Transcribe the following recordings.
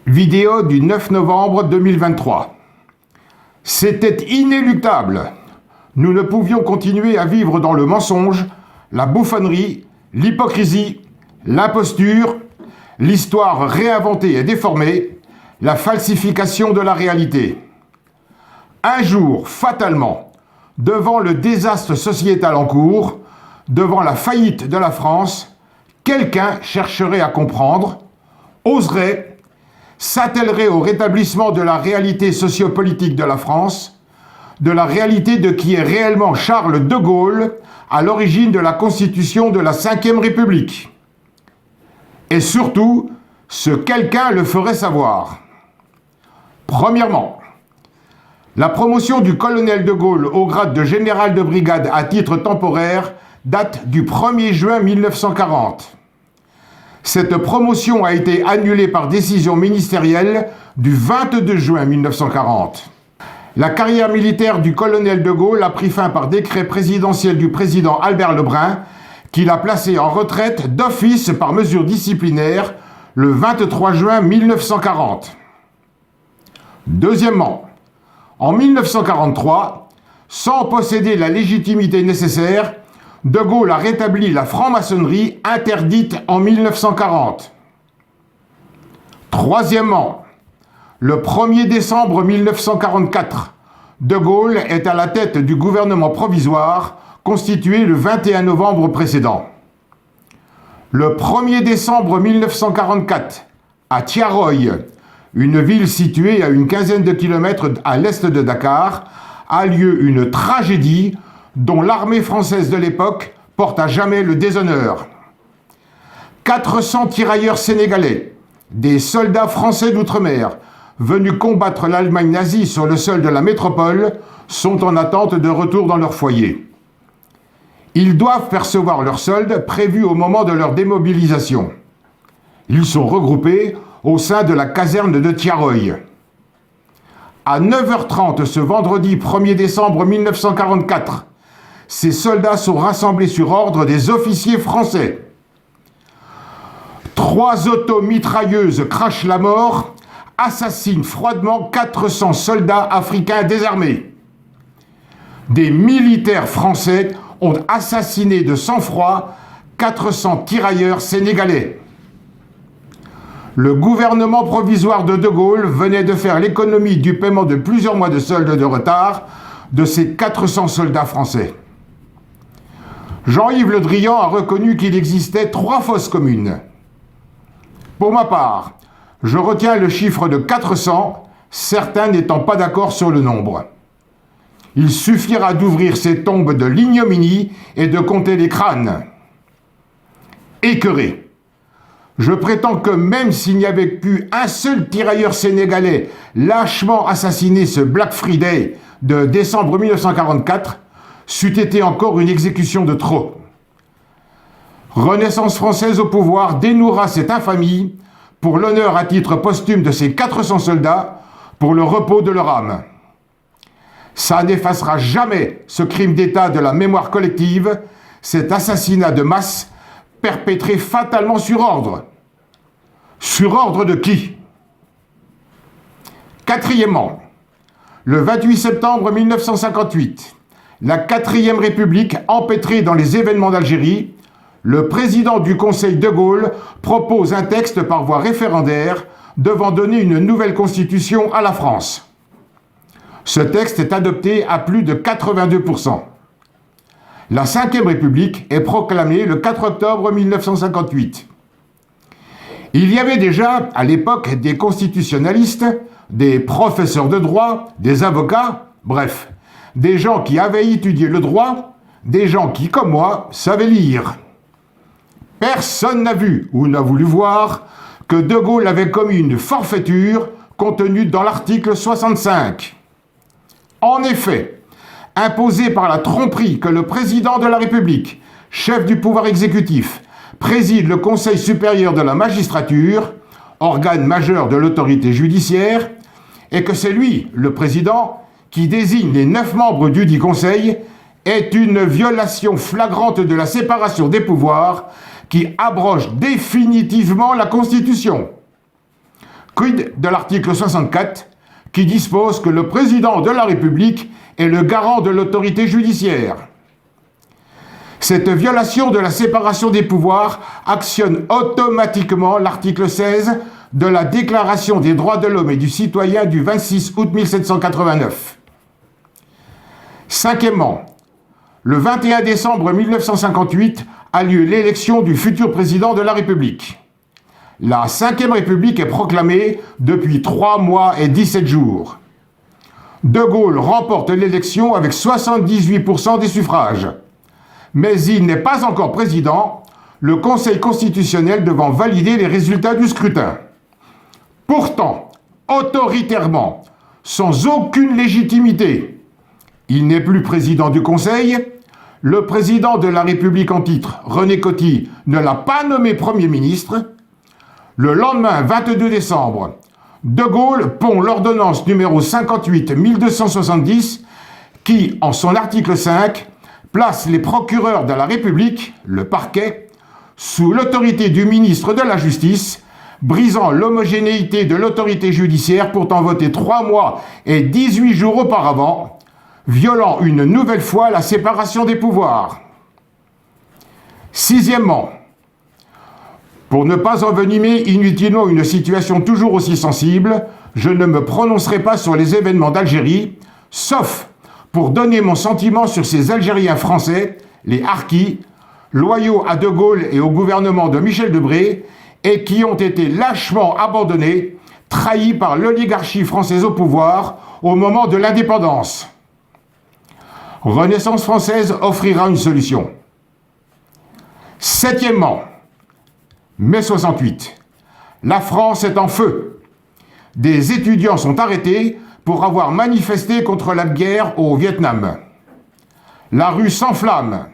Vidéo du 9 novembre 2023. C'était inéluctable. Nous ne pouvions continuer à vivre dans le mensonge, la bouffonnerie, l'hypocrisie, l'imposture, l'histoire réinventée et déformée, la falsification de la réalité. Un jour, fatalement, devant le désastre sociétal en cours, devant la faillite de la France, quelqu'un chercherait à comprendre, oserait, s'attellerait au rétablissement de la réalité sociopolitique de la France, de la réalité de qui est réellement Charles de Gaulle, à l'origine de la constitution de la Ve République. Et surtout, ce quelqu'un le ferait savoir. Premièrement, la promotion du colonel de Gaulle au grade de général de brigade à titre temporaire date du 1er juin 1940. Cette promotion a été annulée par décision ministérielle du 22 juin 1940. La carrière militaire du colonel de Gaulle a pris fin par décret présidentiel du président Albert Lebrun, qui l'a placé en retraite d'office par mesure disciplinaire le 23 juin 1940. Deuxièmement, en 1943, sans posséder la légitimité nécessaire, De Gaulle a rétabli la franc-maçonnerie interdite en 1940. Troisièmement, le 1er décembre 1944, De Gaulle est à la tête du gouvernement provisoire constitué le 21 novembre précédent. Le 1er décembre 1944, à Tiaroy, une ville située à une quinzaine de kilomètres à l'est de Dakar, a lieu une tragédie dont l'armée française de l'époque porte à jamais le déshonneur. 400 tirailleurs sénégalais, des soldats français d'outre-mer, venus combattre l'Allemagne nazie sur le sol de la métropole, sont en attente de retour dans leur foyer. Ils doivent percevoir leur solde prévu au moment de leur démobilisation. Ils sont regroupés au sein de la caserne de Tiaroy. À 9h30 ce vendredi 1er décembre 1944, ces soldats sont rassemblés sur ordre des officiers français. 3 automitrailleuses crachent la mort, assassinent froidement 400 soldats africains désarmés. Des militaires français ont assassiné de sang-froid 400 tirailleurs sénégalais. Le gouvernement provisoire de Gaulle venait de faire l'économie du paiement de plusieurs mois de solde de retard de ces 400 soldats français. Jean-Yves Le Drian a reconnu qu'il existait 3 fosses communes. Pour ma part, je retiens le chiffre de 400, certains n'étant pas d'accord sur le nombre. Il suffira d'ouvrir ces tombes de l'ignominie et de compter les crânes. Écœuré, je prétends que même s'il n'y avait pu un seul tirailleur sénégalais lâchement assassiner ce Black Friday de décembre 1944, c'eût été encore une exécution de trop. Renaissance française au pouvoir dénouera cette infamie pour l'honneur à titre posthume de ces 400 soldats, pour le repos de leur âme. Ça n'effacera jamais ce crime d'État de la mémoire collective, cet assassinat de masse perpétré fatalement sur ordre. Sur ordre de qui? Quatrièmement, le 28 septembre 1958, la 4e République empêtrée dans les événements d'Algérie, le président du Conseil de Gaulle propose un texte par voie référendaire devant donner une nouvelle constitution à la France. Ce texte est adopté à plus de 82%. La 5e République est proclamée le 4 octobre 1958. Il y avait déjà, à l'époque, des constitutionnalistes, des professeurs de droit, des avocats, bref, des gens qui avaient étudié le droit, des gens qui, comme moi, savaient lire. Personne n'a vu ou n'a voulu voir que De Gaulle avait commis une forfaiture contenue dans l'article 65. En effet, imposé par la tromperie que le président de la République, chef du pouvoir exécutif, préside le Conseil supérieur de la magistrature, organe majeur de l'autorité judiciaire, et que c'est lui, le président, qui désigne les 9 membres dudit Conseil, est une violation flagrante de la séparation des pouvoirs qui abroge définitivement la Constitution. Quid de l'article 64 qui dispose que le président de la République est le garant de l'autorité judiciaire. Cette violation de la séparation des pouvoirs actionne automatiquement l'article 16 de la Déclaration des droits de l'homme et du citoyen du 26 août 1789. Cinquièmement, le 21 décembre 1958 a lieu l'élection du futur président de la République. La Ve République est proclamée depuis 3 mois et 17 jours. De Gaulle remporte l'élection avec 78% des suffrages. Mais il n'est pas encore président, le Conseil constitutionnel devant valider les résultats du scrutin. Pourtant, autoritairement, sans aucune légitimité, il n'est plus président du Conseil. Le président de la République en titre, René Coty, ne l'a pas nommé Premier ministre. Le lendemain, 22 décembre, De Gaulle pond l'ordonnance numéro 58-1270 qui, en son article 5, place les procureurs de la République, le parquet, sous l'autorité du ministre de la Justice, brisant l'homogénéité de l'autorité judiciaire pourtant votée 3 mois et 18 jours auparavant, violant une nouvelle fois la séparation des pouvoirs. Sixièmement, pour ne pas envenimer inutilement une situation toujours aussi sensible, je ne me prononcerai pas sur les événements d'Algérie, sauf pour donner mon sentiment sur ces Algériens français, les harkis, loyaux à De Gaulle et au gouvernement de Michel Debré, et qui ont été lâchement abandonnés, trahis par l'oligarchie française au pouvoir au moment de l'indépendance. Renaissance française offrira une solution. Septièmement, mai 68. La France est en feu. Des étudiants sont arrêtés pour avoir manifesté contre la guerre au Vietnam. La rue s'enflamme.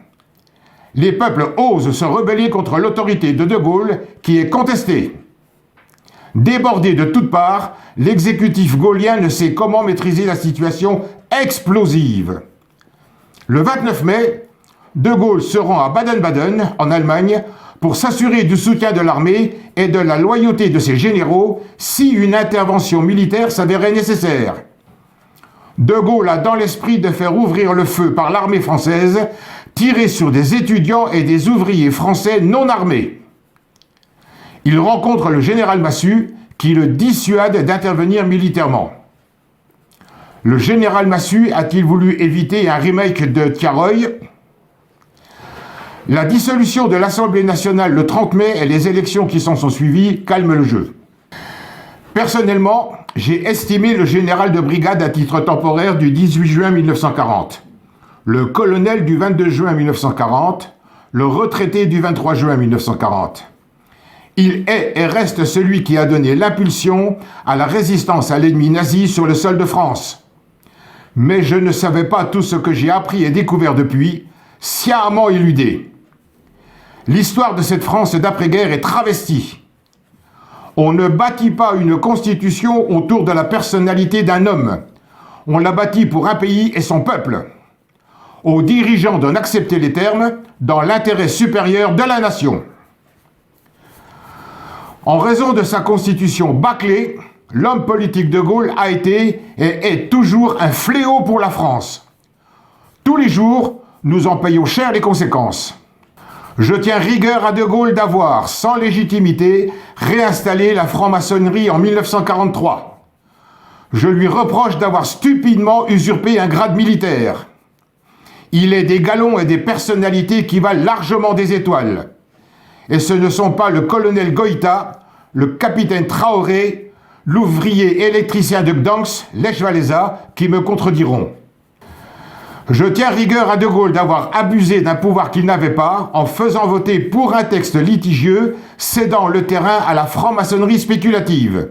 Les peuples osent se rebeller contre l'autorité de De Gaulle qui est contestée. Débordé de toutes parts, l'exécutif gaullien ne sait comment maîtriser la situation explosive. Le 29 mai, De Gaulle se rend à Baden-Baden, en Allemagne, pour s'assurer du soutien de l'armée et de la loyauté de ses généraux si une intervention militaire s'avérait nécessaire. De Gaulle a dans l'esprit de faire ouvrir le feu par l'armée française, tirée sur des étudiants et des ouvriers français non armés. Il rencontre le général Massu, qui le dissuade d'intervenir militairement. Le général Massu a-t-il voulu éviter un remake de Tiaroy ? La dissolution de l'Assemblée nationale le 30 mai et les élections qui s'en sont suivies calment le jeu. Personnellement, j'ai estimé le général de brigade à titre temporaire du 18 juin 1940, le colonel du 22 juin 1940, le retraité du 23 juin 1940. Il est et reste celui qui a donné l'impulsion à la résistance à l'ennemi nazi sur le sol de France. Mais je ne savais pas tout ce que j'ai appris et découvert depuis, sciemment éludé. L'histoire de cette France d'après-guerre est travestie. On ne bâtit pas une constitution autour de la personnalité d'un homme. On la bâtit pour un pays et son peuple. Aux dirigeants d'en accepter les termes dans l'intérêt supérieur de la nation. En raison de sa constitution bâclée, l'homme politique de Gaulle a été et est toujours un fléau pour la France. Tous les jours, nous en payons cher les conséquences. Je tiens rigueur à De Gaulle d'avoir, sans légitimité, réinstallé la franc-maçonnerie en 1943. Je lui reproche d'avoir stupidement usurpé un grade militaire. Il est des galons et des personnalités qui valent largement des étoiles. Et ce ne sont pas le colonel Goïta, le capitaine Traoré, l'ouvrier électricien de Gdansk, Lech Walesa, qui me contrediront. Je tiens rigueur à De Gaulle d'avoir abusé d'un pouvoir qu'il n'avait pas en faisant voter pour un texte litigieux cédant le terrain à la franc-maçonnerie spéculative.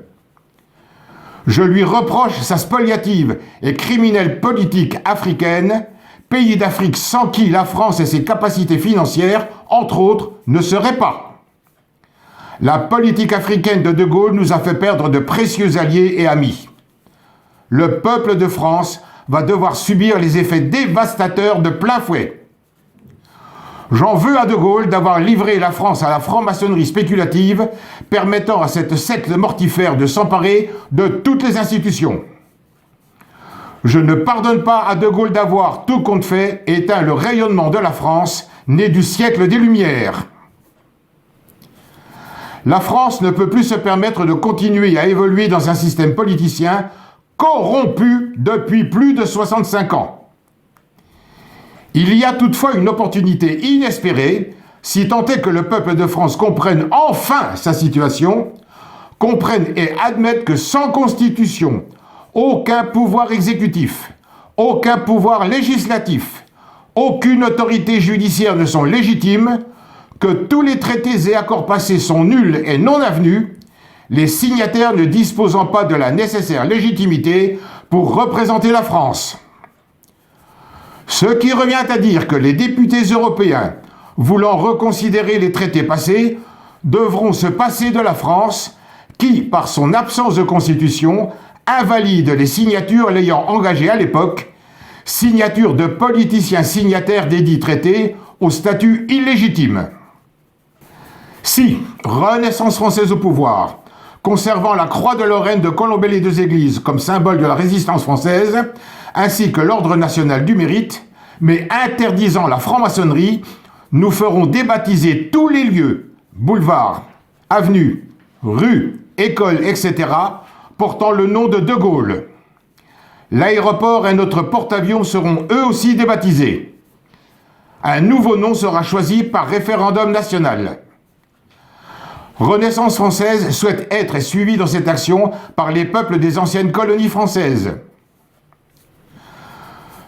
Je lui reproche sa spoliative et criminelle politique africaine, pays d'Afrique sans qui la France et ses capacités financières, entre autres, ne seraient pas. La politique africaine de De Gaulle nous a fait perdre de précieux alliés et amis. Le peuple de France va devoir subir les effets dévastateurs de plein fouet. J'en veux à De Gaulle d'avoir livré la France à la franc-maçonnerie spéculative, permettant à cette secte mortifère de s'emparer de toutes les institutions. Je ne pardonne pas à De Gaulle d'avoir, tout compte fait, éteint le rayonnement de la France, né du siècle des Lumières. La France ne peut plus se permettre de continuer à évoluer dans un système politicien corrompu depuis plus de 65 ans. Il y a toutefois une opportunité inespérée, si tant est que le peuple de France comprenne enfin sa situation, comprenne et admette que sans constitution, aucun pouvoir exécutif, aucun pouvoir législatif, aucune autorité judiciaire ne sont légitimes, que tous les traités et accords passés sont nuls et non avenus, les signataires ne disposant pas de la nécessaire légitimité pour représenter la France. Ce qui revient à dire que les députés européens, voulant reconsidérer les traités passés, devront se passer de la France, qui, par son absence de constitution, invalide les signatures l'ayant engagé à l'époque, signatures de politiciens signataires des dits traités au statut illégitime. Si, Renaissance française au pouvoir, conservant la croix de Lorraine de Colombey les Deux Églises comme symbole de la résistance française, ainsi que l'ordre national du mérite, mais interdisant la franc-maçonnerie, nous ferons débaptiser tous les lieux, boulevards, avenues, rues, écoles, etc., portant le nom de De Gaulle. L'aéroport et notre porte-avions seront eux aussi débaptisés. Un nouveau nom sera choisi par référendum national. Renaissance française souhaite être suivie dans cette action par les peuples des anciennes colonies françaises.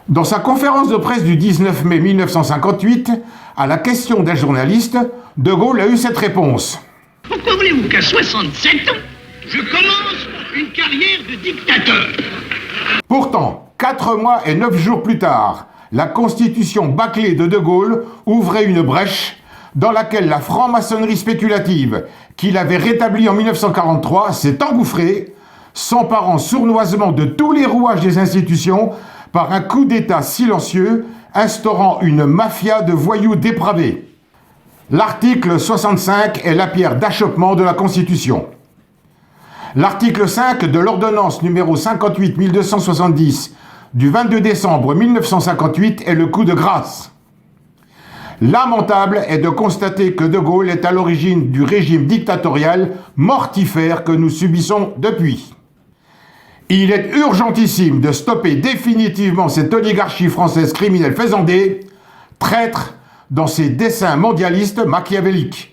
Dans sa conférence de presse du 19 mai 1958, à la question d'un journaliste, De Gaulle a eu cette réponse. Pourquoi voulez-vous qu'à 67 ans, je commence une carrière de dictateur? Pourtant, 4 mois et 9 jours plus tard, la constitution bâclée de Gaulle ouvrait une brèche dans laquelle la franc-maçonnerie spéculative qu'il avait rétablie en 1943 s'est engouffrée, s'emparant sournoisement de tous les rouages des institutions par un coup d'État silencieux instaurant une mafia de voyous dépravés. L'article 65 est la pierre d'achoppement de la Constitution. L'article 5 de l'ordonnance numéro 58-1270 du 22 décembre 1958 est le coup de grâce. Lamentable est de constater que De Gaulle est à l'origine du régime dictatorial mortifère que nous subissons depuis. Il est urgentissime de stopper définitivement cette oligarchie française criminelle faisandée, traître dans ses desseins mondialistes machiavéliques.